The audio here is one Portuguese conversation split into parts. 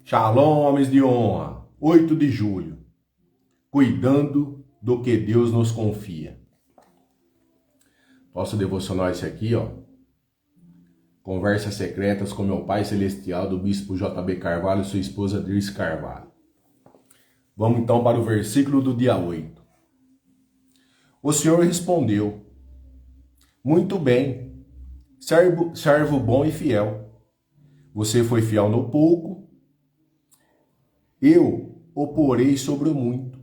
Shalom, homens de honra. 8 de julho. Cuidando do que Deus nos confia. Nosso devocional é esse aqui, ó. Conversas secretas com meu Pai Celestial, do Bispo J.B. Carvalho e sua esposa Dirce Carvalho. Vamos então para o versículo do dia 8. O Senhor respondeu: muito bem, servo bom e fiel. Você foi fiel no pouco, eu o porei sobre o muito.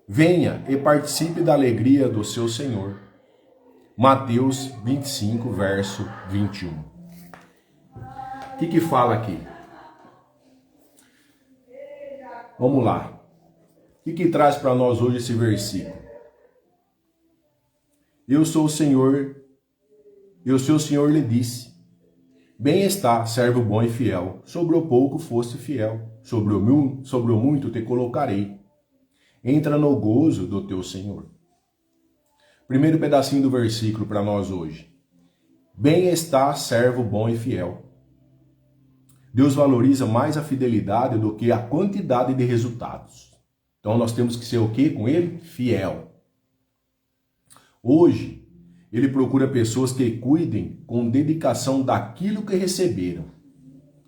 Venha e participe da alegria do seu Senhor. Mateus 25, verso 21. O que fala aqui? Vamos lá. O que traz para nós hoje esse versículo? Eu sou o Senhor, e o seu Senhor lhe disse: bem está, servo bom e fiel, sobre o pouco foste fiel, sobre o muito te colocarei. Entra no gozo do teu Senhor. Primeiro pedacinho do versículo para nós hoje. Bem está, servo bom e fiel. Deus valoriza mais a fidelidade do que a quantidade de resultados. Então nós temos que ser o quê com Ele? Fiel. Hoje, Ele procura pessoas que cuidem com dedicação daquilo que receberam.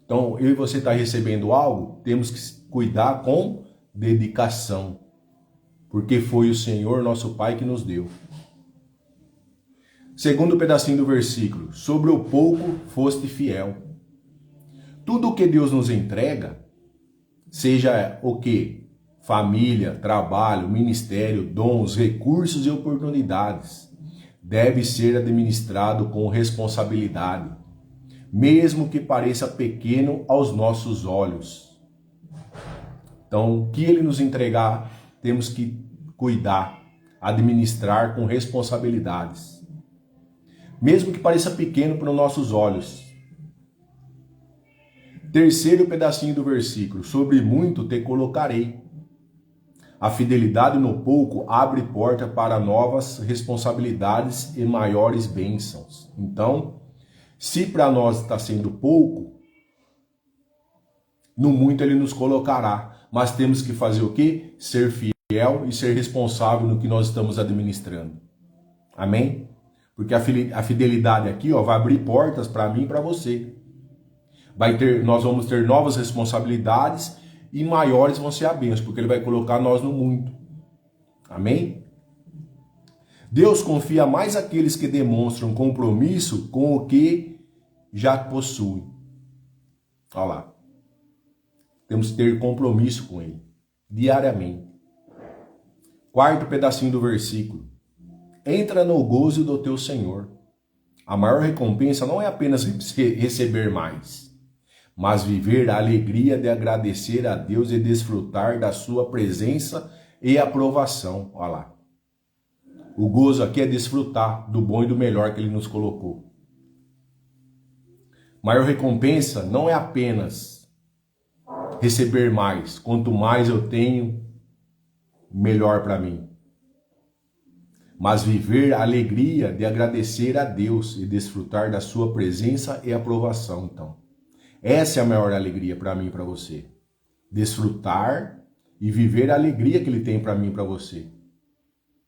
Então, eu e você está recebendo algo, temos que cuidar com dedicação. Porque foi o Senhor, nosso Pai, que nos deu. Segundo pedacinho do versículo. Sobre o pouco foste fiel. Tudo o que Deus nos entrega, seja o que? Família, trabalho, ministério, dons, recursos e oportunidades, deve ser administrado com responsabilidade, mesmo que pareça pequeno aos nossos olhos. Então, o que Ele nos entregar, temos que cuidar, administrar com responsabilidades, mesmo que pareça pequeno para os nossos olhos. Terceiro pedacinho do versículo. Sobre muito te colocarei. A fidelidade no pouco abre porta para novas responsabilidades e maiores bênçãos. Então, se para nós está sendo pouco, no muito Ele nos colocará. Mas temos que fazer o quê? Ser fiel e ser responsável no que nós estamos administrando. Amém? Porque a fidelidade aqui, ó, vai abrir portas para mim e para você. Nós vamos ter novas responsabilidades e maiores vão ser a bênção, porque Ele vai colocar nós no muito. Amém? Deus confia mais aqueles que demonstram compromisso com o que já possuem. Olha lá. Temos que ter compromisso com Ele, diariamente. Quarto pedacinho do versículo. Entra no gozo do teu Senhor. A maior recompensa não é apenas receber mais, mas viver a alegria de agradecer a Deus e desfrutar da sua presença e aprovação. Olha lá. O gozo aqui é desfrutar do bom e do melhor que Ele nos colocou. Maior recompensa não é apenas receber mais. Quanto mais eu tenho, melhor para mim. Mas viver a alegria de agradecer a Deus e desfrutar da sua presença e aprovação, então. Essa é a maior alegria para mim e para você. Desfrutar e viver a alegria que Ele tem para mim e para você.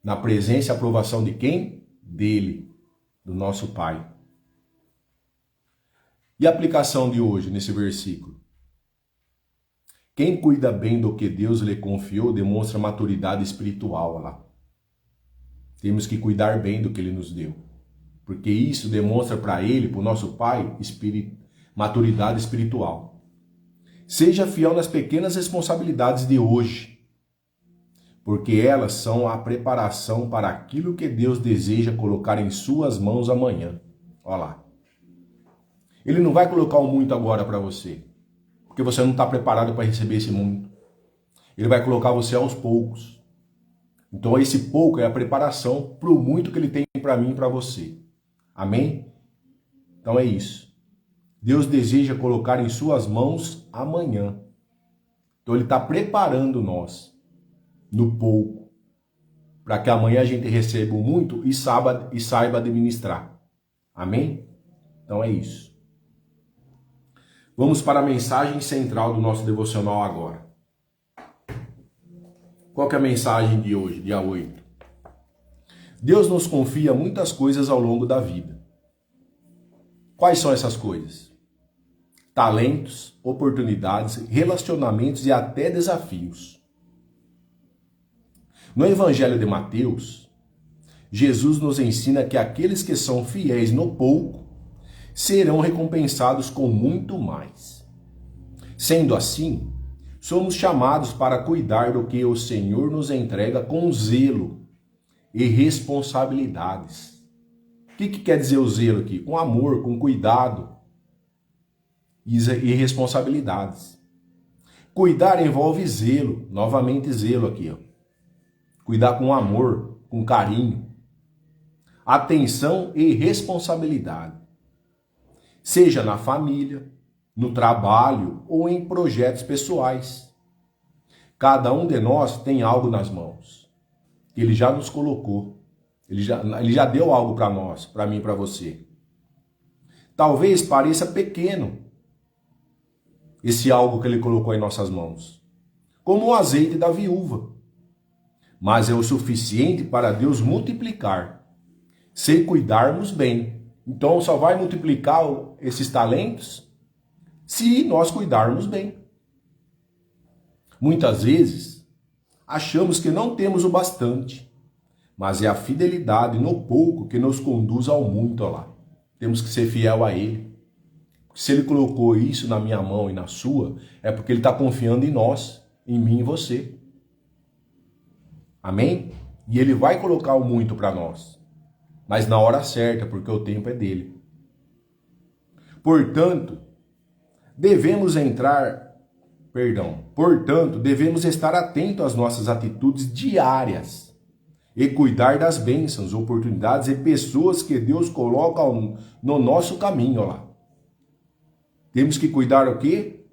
Na presença e aprovação de quem? Dele, do nosso Pai. E a aplicação de hoje nesse versículo? Quem cuida bem do que Deus lhe confiou demonstra maturidade espiritual. Olha lá. Temos que cuidar bem do que Ele nos deu. Porque isso demonstra para Ele, para o nosso Pai, maturidade espiritual. Seja fiel nas pequenas responsabilidades de hoje, porque elas são a preparação para aquilo que Deus deseja colocar em suas mãos amanhã. Olha lá. Ele não vai colocar o muito agora para você, porque você não está preparado para receber esse muito. Ele vai colocar você aos poucos. Então esse pouco é a preparação para o muito que Ele tem para mim e para você. Amém? Então é isso. Deus deseja colocar em suas mãos amanhã. Então Ele está preparando nós no pouco, para que amanhã a gente receba o muito e saiba administrar. Amém? Então é isso. Vamos para a mensagem central do nosso devocional agora. Qual que é a mensagem de hoje, dia 8? Deus nos confia muitas coisas ao longo da vida. Quais são essas coisas? Talentos, oportunidades, relacionamentos e até desafios. No Evangelho de Mateus, Jesus nos ensina que aqueles que são fiéis no pouco serão recompensados com muito mais. Sendo assim, somos chamados para cuidar do que o Senhor nos entrega com zelo e responsabilidades. O que quer dizer o zelo aqui? Com amor, com cuidado e responsabilidades. Cuidar envolve zelo, novamente zelo aqui, ó. Cuidar com amor, com carinho, atenção e responsabilidade. Seja na família, no trabalho ou em projetos pessoais. Cada um de nós tem algo nas mãos. Ele já nos colocou. Ele já deu algo para nós, para mim e para você. Talvez pareça pequeno esse algo que ele colocou em nossas mãos. Como o azeite da viúva. Mas é o suficiente para Deus multiplicar, se cuidarmos bem. Então só vai multiplicar esses talentos se nós cuidarmos bem. Muitas vezes achamos que não temos o bastante, mas é a fidelidade no pouco que nos conduz ao muito lá. Temos que ser fiel a Ele. Se Ele colocou isso na minha mão e na sua, é porque Ele está confiando em nós, em mim e você. Amém? E Ele vai colocar o muito para nós, mas na hora certa, porque o tempo é dele. Portanto, devemos estar atentos às nossas atitudes diárias e cuidar das bênçãos, oportunidades e pessoas que Deus coloca no nosso caminho lá. Temos que cuidar o quê?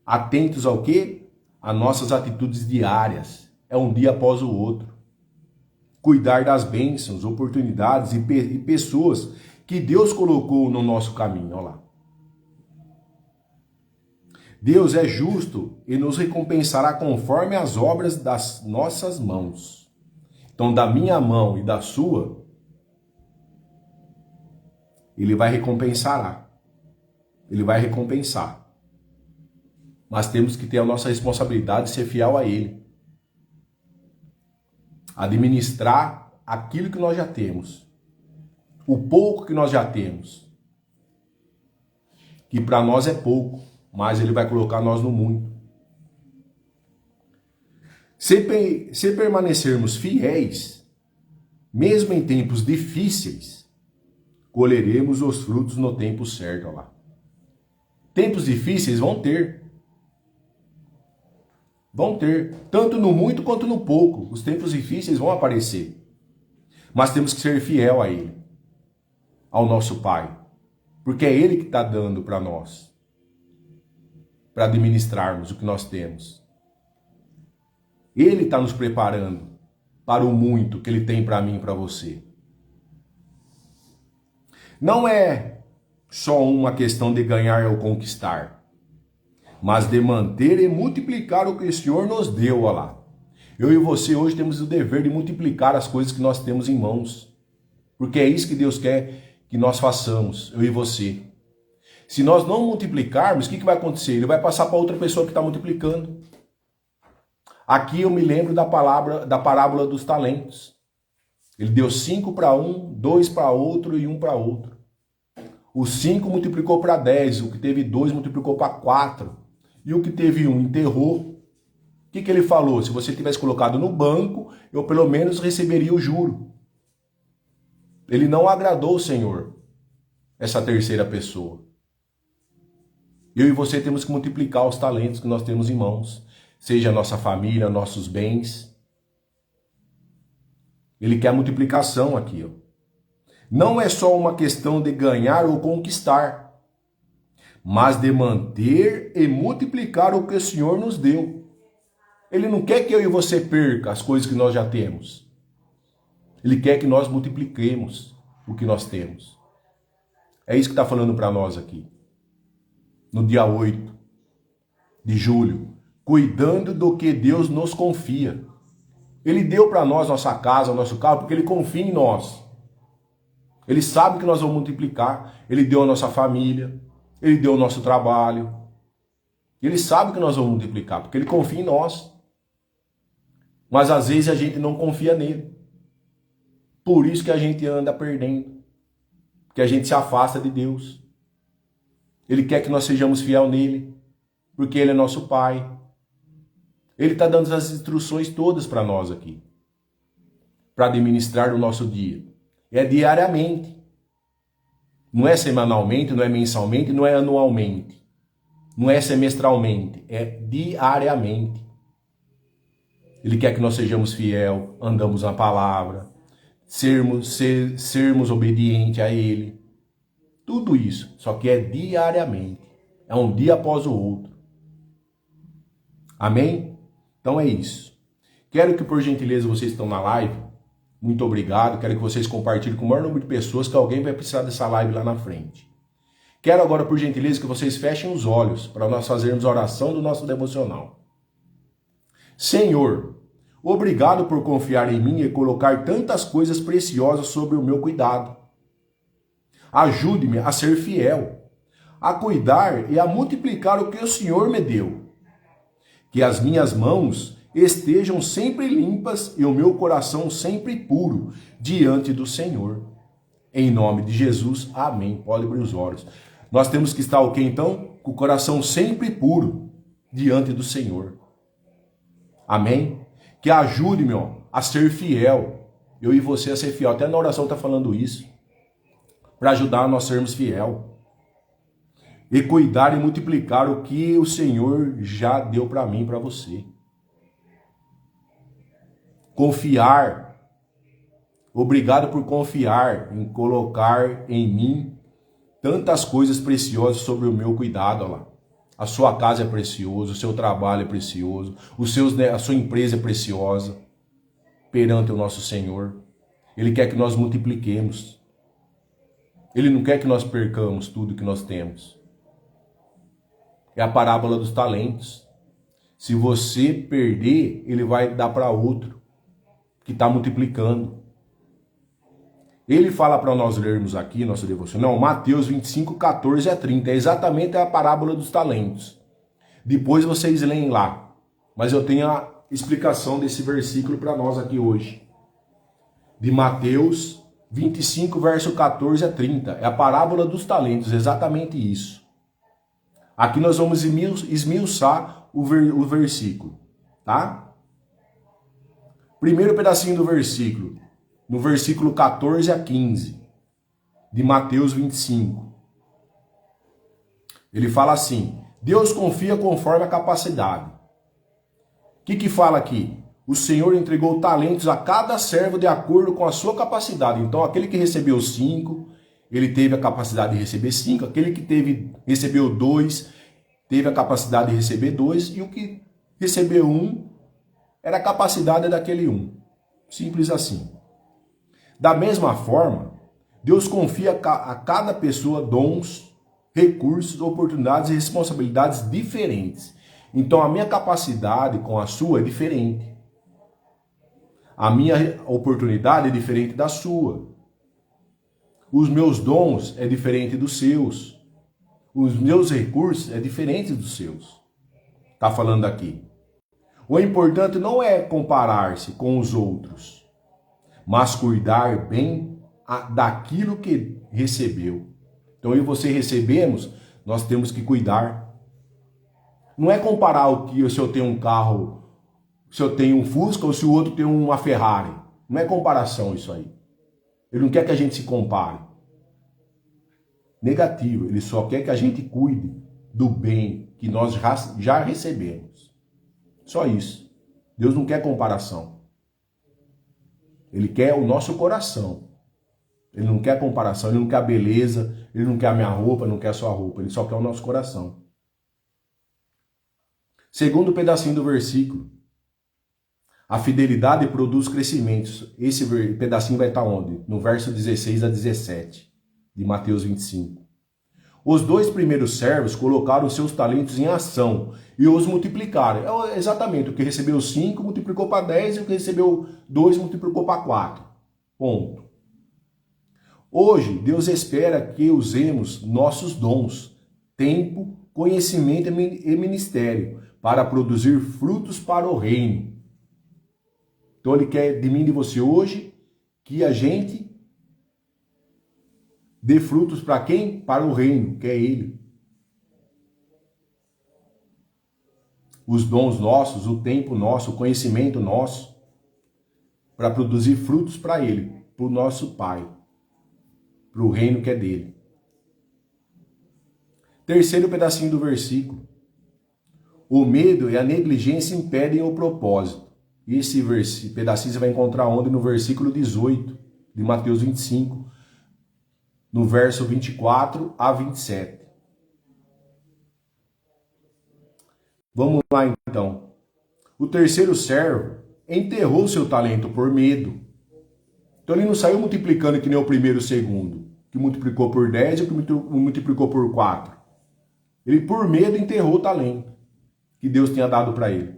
Atentos ao quê? Às nossas atitudes diárias. É um dia após o outro. Cuidar das bênçãos, oportunidades e pessoas que Deus colocou no nosso caminho. Olha lá. Deus é justo e nos recompensará conforme as obras das nossas mãos. Então, da minha mão e da sua, Ele vai recompensar. Ele vai recompensar. Mas temos que ter a nossa responsabilidade de ser fiel a Ele. Administrar aquilo que nós já temos. O pouco que nós já temos. Que para nós é pouco, mas Ele vai colocar nós no muito. Se permanecermos fiéis, mesmo em tempos difíceis, colheremos os frutos no tempo certo. Olha lá. Tempos difíceis vão ter. Vão ter, tanto no muito quanto no pouco. Os tempos difíceis vão aparecer. Mas temos que ser fiel a Ele, ao nosso Pai. Porque é Ele que está dando para nós, para administrarmos o que nós temos. Ele está nos preparando para o muito que Ele tem para mim e para você. Não é só uma questão de ganhar ou conquistar, mas de manter e multiplicar o que o Senhor nos deu. Olha lá. Eu e você hoje temos o dever de multiplicar as coisas que nós temos em mãos. Porque é isso que Deus quer que nós façamos, eu e você. Se nós não multiplicarmos, o que vai acontecer? Ele vai passar para outra pessoa que está multiplicando. Aqui eu me lembro da parábola dos talentos. Ele deu 5 para um, 2 para outro e 1 para outro. O 5 multiplicou para 10, o que teve 2 multiplicou para 4. E o que teve 1 enterrou. O que ele falou? Se você tivesse colocado no banco, eu pelo menos receberia o juro. Ele não agradou o Senhor, essa terceira pessoa. Eu e você temos que multiplicar os talentos que nós temos em mãos. Seja a nossa família, nossos bens. Ele quer a multiplicação aqui. Ó. Não é só uma questão de ganhar ou conquistar, mas de manter e multiplicar o que o Senhor nos deu. Ele não quer que eu e você perca as coisas que nós já temos. Ele quer que nós multipliquemos o que nós temos. É isso que está falando para nós aqui. no dia 8 de julho, cuidando do que Deus nos confia. Ele deu para nós nossa casa, nosso carro, porque Ele confia em nós. Ele sabe que nós vamos multiplicar. Ele deu a nossa família, Ele deu o nosso trabalho. Ele sabe que nós vamos multiplicar, porque Ele confia em nós. Mas às vezes a gente não confia nele. Por isso que a gente anda perdendo. Que a gente se afasta de Deus. Ele quer que nós sejamos fiel nele, porque Ele é nosso Pai. Ele está dando as instruções todas para nós aqui, para administrar o nosso dia. É diariamente. Não é semanalmente, não é mensalmente, não é anualmente. Não é semestralmente, é diariamente. Ele quer que nós sejamos fiel, andamos na palavra, sermos obedientes a Ele. Tudo isso, só que é diariamente. É um dia após o outro. Amém? Então é isso. Quero que, por gentileza, vocês que estão na live, muito obrigado. Quero que vocês compartilhem com o maior número de pessoas, que alguém vai precisar dessa live lá na frente. Quero agora, por gentileza, que vocês fechem os olhos para nós fazermos a oração do nosso devocional. Senhor, obrigado por confiar em mim e colocar tantas coisas preciosas sobre o meu cuidado. Ajude-me a ser fiel, a cuidar e a multiplicar o que o Senhor me deu. Que as minhas mãos estejam sempre limpas e o meu coração sempre puro diante do Senhor. Em nome de Jesus, amém. Pode abrir os olhos. Nós temos que estar o quê então? Com o coração sempre puro diante do Senhor. Amém? Que ajude-me a ser fiel. Eu e você a ser fiel. Até na oração está falando isso. Para ajudar nós a sermos fiel. E cuidar e multiplicar o que o Senhor já deu para mim e para você. Confiar. Obrigado por confiar em colocar em mim tantas coisas preciosas sobre o meu cuidado. Olha lá. A sua casa é preciosa, o seu trabalho é precioso, a sua empresa é preciosa perante o nosso Senhor. Ele quer que nós multipliquemos. Ele não quer que nós percamos tudo que nós temos. É a parábola dos talentos. Se você perder, ele vai dar para outro, que está multiplicando. Ele fala para nós lermos aqui, nosso devocional, Mateus 25, 14 a 30. É exatamente a parábola dos talentos. Depois vocês leem lá. Mas eu tenho a explicação desse versículo para nós aqui hoje. De Mateus 25, verso 14 a 30. É a parábola dos talentos, exatamente isso. Aqui nós vamos esmiuçar o versículo, tá? Primeiro pedacinho do versículo, no versículo 14 a 15, de Mateus 25. Ele fala assim, Deus confia conforme a capacidade. O que fala aqui? O Senhor entregou talentos a cada servo de acordo com a sua capacidade. Então aquele que recebeu 5... ele teve a capacidade de receber 5, aquele que recebeu 2, teve a capacidade de receber 2, e o que recebeu 1, era a capacidade daquele 1. Simples assim. Da mesma forma, Deus confia a cada pessoa dons, recursos, oportunidades e responsabilidades diferentes. Então a minha capacidade com a sua é diferente. A minha oportunidade é diferente da sua. Os meus dons é diferente dos seus. Os meus recursos é diferente dos seus. Está falando aqui. O importante não é comparar-se com os outros, mas cuidar bem daquilo que recebeu. Então eu e você recebemos, nós temos que cuidar. Não é comparar o que se eu tenho um carro, se eu tenho um Fusca ou se o outro tem uma Ferrari. Não é comparação isso aí. Ele não quer que a gente se compare. Negativo. Ele só quer que a gente cuide do bem que nós já recebemos. Só isso. Deus não quer comparação. Ele quer o nosso coração. Ele não quer comparação, ele não quer a beleza, ele não quer a minha roupa, não quer a sua roupa. Ele só quer o nosso coração. Segundo pedacinho do versículo. A fidelidade produz crescimentos. Esse pedacinho vai estar onde? No verso 16 a 17 de Mateus 25. Os 2 primeiros servos colocaram seus talentos em ação e os multiplicaram. É exatamente, o que recebeu 5 multiplicou para 10 e o que recebeu 2 multiplicou para 4. Ponto. Hoje, Deus espera que usemos nossos dons, tempo, conhecimento e ministério para produzir frutos para o reino. Então Ele quer de mim e de você hoje que a gente dê frutos para quem? Para o reino, que é Ele. Os dons nossos, o tempo nosso, o conhecimento nosso, para produzir frutos para Ele, para o nosso Pai, para o reino que é dele. Terceiro pedacinho do versículo. O medo e a negligência impedem o propósito. Esse pedacinho você vai encontrar onde? No versículo 18 de Mateus 25, no verso 24 a 27. Vamos lá então. O terceiro servo enterrou seu talento por medo. Então ele não saiu multiplicando que nem o primeiro e o segundo, que multiplicou por 10 e que multiplicou por 4. Ele por medo enterrou o talento que Deus tinha dado para ele.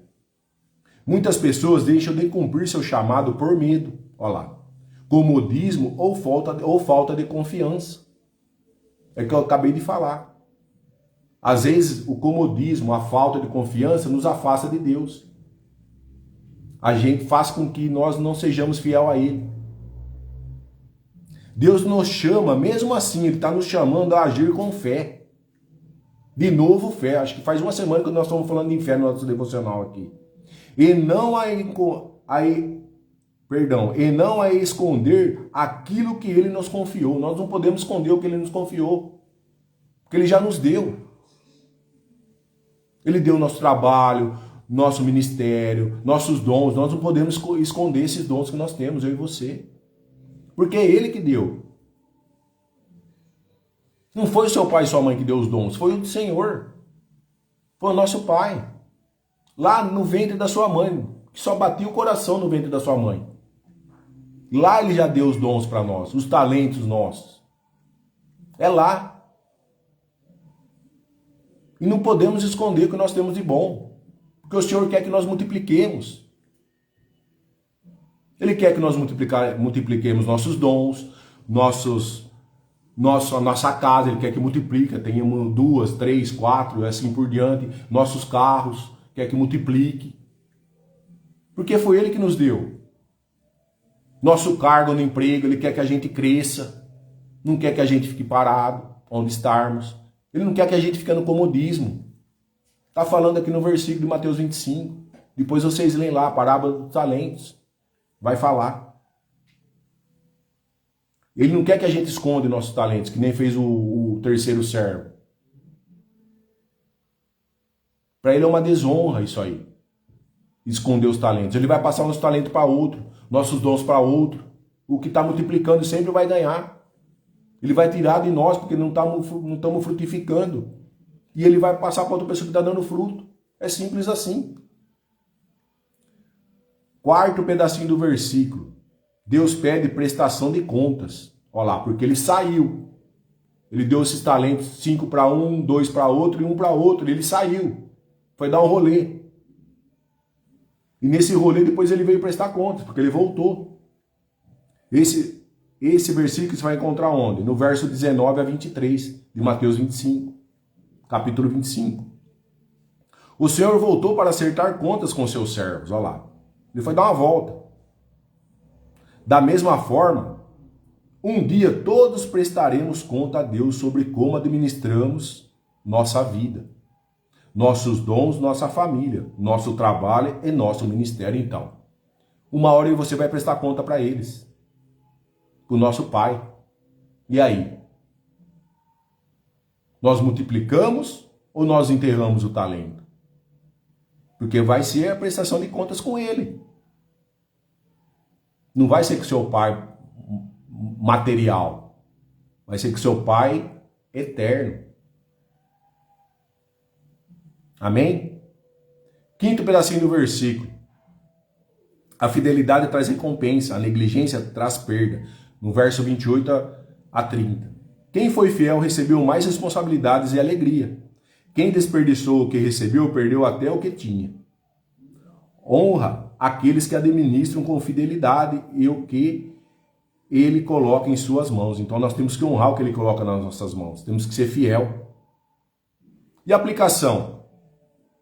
Muitas pessoas deixam de cumprir seu chamado por medo. Olha lá. Comodismo ou falta de confiança. É o que eu acabei de falar. Às vezes o comodismo, a falta de confiança nos afasta de Deus. A gente faz com que nós não sejamos fiel a Ele. Deus nos chama, mesmo assim, Ele está nos chamando a agir com fé. De novo, fé. Acho que faz uma semana que nós estamos falando de fé no nosso devocional aqui. E não a esconder aquilo que Ele nos confiou. Nós não podemos esconder o que Ele nos confiou, porque Ele já nos deu. Ele deu nosso trabalho, nosso ministério, nossos dons. Nós não podemos esconder esses dons que nós temos, eu e você, porque é Ele que deu. Não foi o seu pai e sua mãe que deu os dons, foi o Senhor. Foi o nosso Pai. Lá no ventre da sua mãe, que só batia o coração no ventre da sua mãe. Lá Ele já deu os dons para nós, os talentos nossos. É lá. E não podemos esconder o que nós temos de bom, porque o Senhor quer que nós multipliquemos. Ele quer que nós multipliquemos nossos dons, nossa casa, Ele quer que multiplique, tenhamos 2, 3, 4, assim por diante, nossos carros, quer que multiplique. Porque foi Ele que nos deu. Nosso cargo no emprego, Ele quer que a gente cresça. Não quer que a gente fique parado onde estarmos. Ele não quer que a gente fique no comodismo. Está falando aqui no versículo de Mateus 25. Depois vocês leem lá a parábola dos talentos. Vai falar. Ele não quer que a gente esconda nossos talentos, que nem fez o terceiro servo. Para ele é uma desonra isso aí. Esconder os talentos. Ele vai passar nosso talento para outro, nossos dons para outro. O que está multiplicando sempre vai ganhar. Ele vai tirar de nós porque não estamos frutificando. E ele vai passar para outra pessoa que está dando fruto. É simples assim. Quarto pedacinho do versículo. Deus pede prestação de contas. Olha lá, porque ele saiu. Ele deu esses talentos, 5 para um, 2 para outro e 1 para outro. Ele saiu. Foi dar um rolê. E nesse rolê depois ele veio prestar contas, porque ele voltou. Esse versículo você vai encontrar onde? No verso 19 a 23 de Mateus 25. Capítulo 25. O Senhor voltou para acertar contas com seus servos. Olha lá. Ele foi dar uma volta. Da mesma forma, um dia todos prestaremos conta a Deus sobre como administramos nossa vida, nossos dons, nossa família, nosso trabalho e nosso ministério. Então, uma hora você vai prestar conta para eles, para o nosso Pai. E aí? Nós multiplicamos ou nós enterramos o talento? Porque vai ser a prestação de contas com Ele. Não vai ser com seu Pai material. Vai ser com seu Pai eterno. Amém? Quinto pedacinho do versículo. A fidelidade traz recompensa, a negligência traz perda. No verso 28 a 30. Quem foi fiel recebeu mais responsabilidades e alegria. Quem desperdiçou o que recebeu, perdeu até o que tinha. Honra aqueles que administram com fidelidade e o que ele coloca em suas mãos. Então nós temos que honrar o que ele coloca nas nossas mãos. Temos que ser fiel. E a aplicação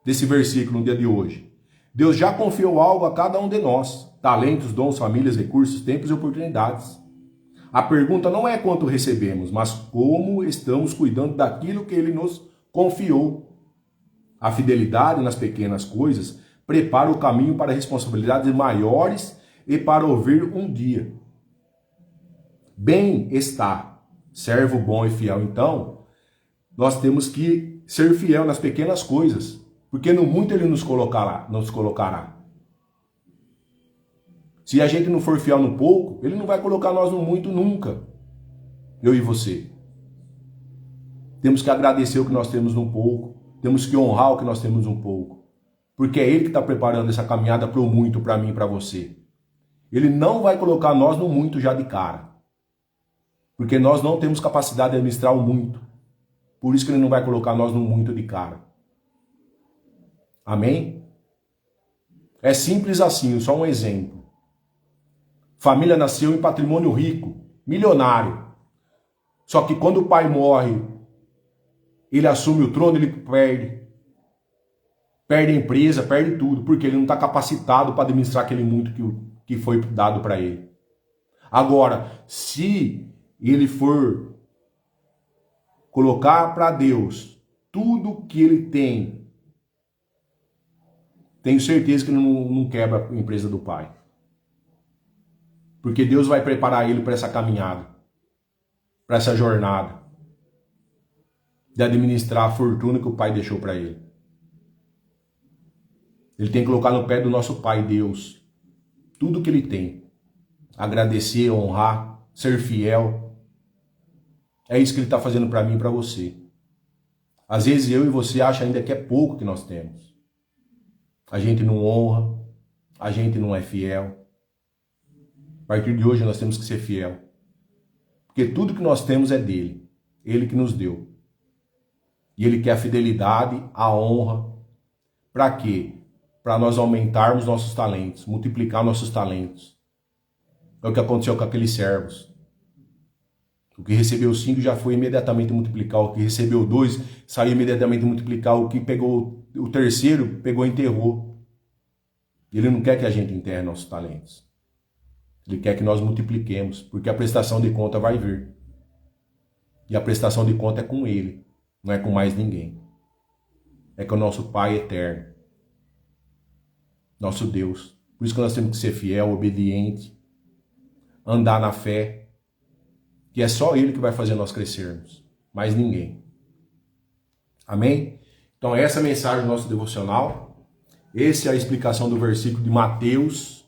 desse versículo no dia de hoje? Deus já confiou algo a cada um de nós. Talentos, dons, famílias, recursos, tempos e oportunidades. A pergunta não é quanto recebemos, mas como estamos cuidando daquilo que ele nos confiou. A fidelidade nas pequenas coisas prepara o caminho para responsabilidades maiores e para ouvir um dia. Bem-estar, servo bom e fiel. Então, nós temos que ser fiel nas pequenas coisas, porque no muito ele nos colocará. Se a gente não for fiel no pouco, ele não vai colocar nós no muito nunca. Eu e você. Temos que agradecer o que nós temos no pouco. Temos que honrar o que nós temos no pouco. Porque é ele que está preparando essa caminhada para o muito, para mim e para você. Ele não vai colocar nós no muito já de cara. Porque nós não temos capacidade de administrar o muito. Por isso que ele não vai colocar nós no muito de cara. Amém? É simples assim, só um exemplo. Família nasceu em patrimônio rico, milionário. Só que quando o pai morre, ele assume o trono, ele perde. Perde a empresa, perde tudo, porque ele não está capacitado para administrar aquele muito que foi dado para ele. Agora, se ele for colocar para Deus tudo que ele tem, tenho certeza que ele não quebra a empresa do pai. Porque Deus vai preparar ele para essa caminhada, para essa jornada, de administrar a fortuna que o pai deixou para ele. Ele tem que colocar no pé do nosso Pai, Deus, tudo que ele tem. Agradecer, honrar, ser fiel. É isso que ele está fazendo para mim e para você. Às vezes eu e você acham ainda que é pouco que nós temos. A gente não honra, a gente não é fiel. A partir de hoje nós temos que ser fiel. Porque tudo que nós temos é dele. Ele que nos deu. E ele quer a fidelidade, a honra. Para quê? Para nós aumentarmos nossos talentos, multiplicar nossos talentos. É o que aconteceu com aqueles servos. O que recebeu 5 já foi imediatamente multiplicar, o que recebeu 2 saiu imediatamente multiplicar, o que pegou o terceiro, pegou e enterrou. Ele não quer que a gente enterre nossos talentos. Ele quer que nós multipliquemos, porque a prestação de conta vai vir. E a prestação de conta é com ele, não é com mais ninguém. É com o nosso Pai eterno. Nosso Deus. Por isso que nós temos que ser fiel, obediente, andar na fé, que é só Ele que vai fazer nós crescermos, mais ninguém. Amém? Então essa é a mensagem do nosso devocional. Essa é a explicação do versículo de Mateus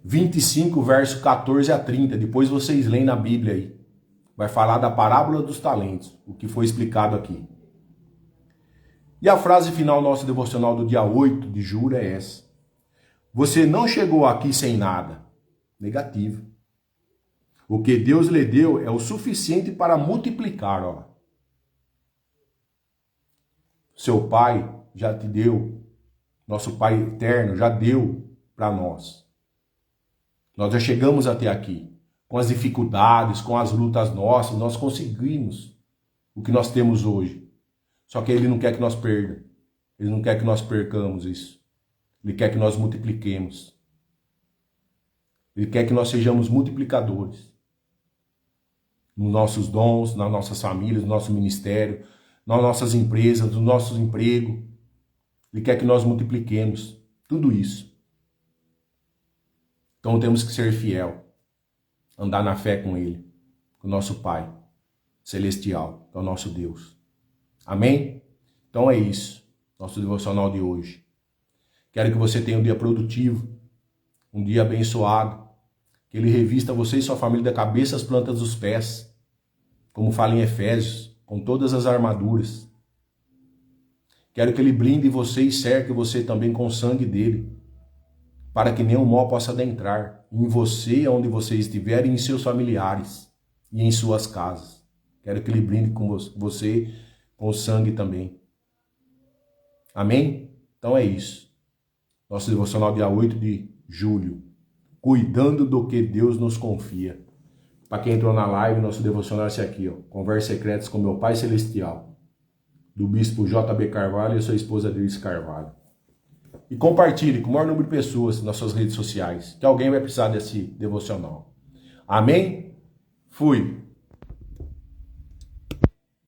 25, verso 14 a 30. Depois vocês leem na Bíblia aí. Vai falar da parábola dos talentos, o que foi explicado aqui. E a frase final do nosso devocional do dia 8 de julho é essa. Você não chegou aqui sem nada. Negativo. O que Deus lhe deu é o suficiente para multiplicar. Ó. Seu Pai já te deu. Nosso Pai eterno já deu para nós. Nós já chegamos até aqui. Com as dificuldades, com as lutas nossas, nós conseguimos o que nós temos hoje. Só que Ele não quer que nós perda. Ele não quer que nós percamos isso. Ele quer que nós multipliquemos. Ele quer que nós sejamos multiplicadores. Nos nossos dons, nas nossas famílias, no nosso ministério, nas nossas empresas, no nosso emprego. Ele quer que nós multipliquemos tudo isso. Então temos que ser fiel. Andar na fé com Ele. Com o nosso Pai celestial, que é o nosso Deus. Amém? Então é isso. Nosso devocional de hoje. Quero que você tenha um dia produtivo, um dia abençoado, que Ele revista você e sua família da cabeça às plantas dos pés, como fala em Efésios, com todas as armaduras. Quero que Ele blinde você e cerque você também com o sangue dEle, para que nenhum mal possa adentrar em você, onde você estiver, e em seus familiares e em suas casas. Quero que Ele brinde com você, com o sangue também. Amém? Então é isso. Nosso devocional dia 8 de julho. Cuidando do que Deus nos confia. Para quem entrou na live, nosso devocional é esse aqui, ó. Conversas secretas com meu Pai Celestial. Do Bispo J.B. Carvalho e sua esposa Adrice Carvalho. E compartilhe com o maior número de pessoas nas suas redes sociais, que alguém vai precisar desse devocional. Amém? Fui!